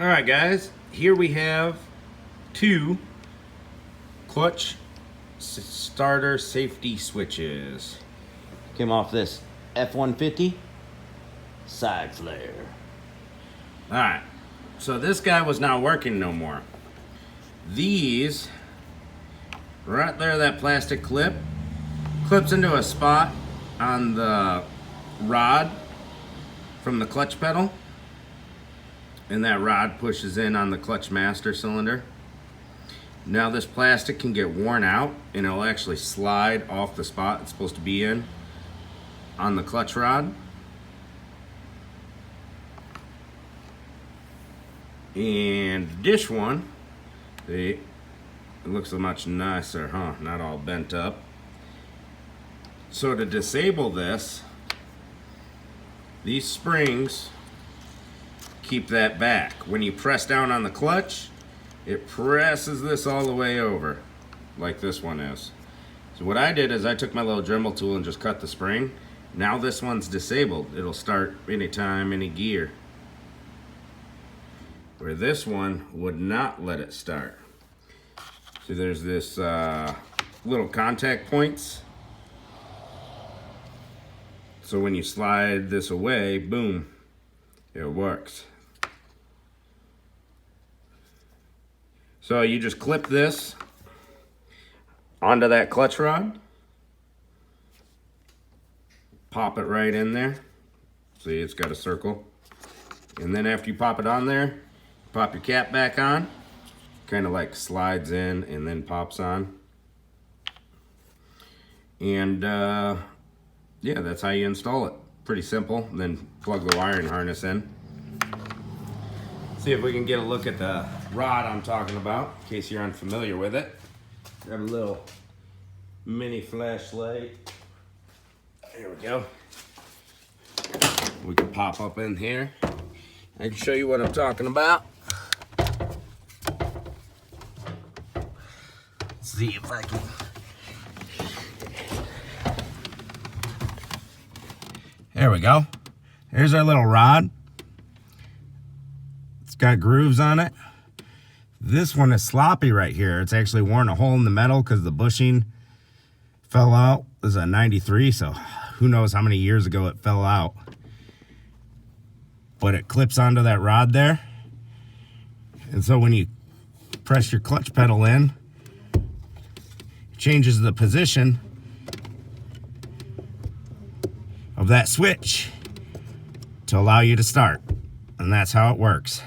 Alright guys, here we have two clutch starter safety switches. Came off this F-150 side flare. Alright, so this guy was not working no more. These, right there, that plastic clip, clips into a spot on the rod from the clutch pedal. And that rod pushes in on the clutch master cylinder. Now this plastic can get worn out and it'll actually slide off the spot it's supposed to be in on the clutch rod. And this one, it looks much nicer, huh? Not all bent up. So to disable this, these springs keep that back. When you press down on the clutch, it presses this all the way over, like this one is. So what I did is I took my little Dremel tool and just cut the spring. Now this one's disabled. It'll start anytime, any gear. Where this one would not let it start. So there's this little contact points. So when you slide this away, boom, it works. So you just clip this onto that clutch rod, pop it right in there. See, it's got a circle. And then after you pop it on there, pop your cap back on, kind of like slides in and then pops on. And yeah, that's how you install it. Pretty simple. Then plug the wiring harness in. See if we can get a look at the rod I'm talking about, in case you're unfamiliar with it. Got a little mini flashlight. There we go. We can pop up in here. I can show you what I'm talking about. Let's see if I can. There we go. There's our little rod. It's got grooves on it. This one is sloppy right here. It's actually worn a hole in the metal because the bushing fell out. This is a 93, so who knows how many years ago it fell out. But it clips onto that rod there. And so when you press your clutch pedal in, it changes the position of that switch to allow you to start. And that's how it works.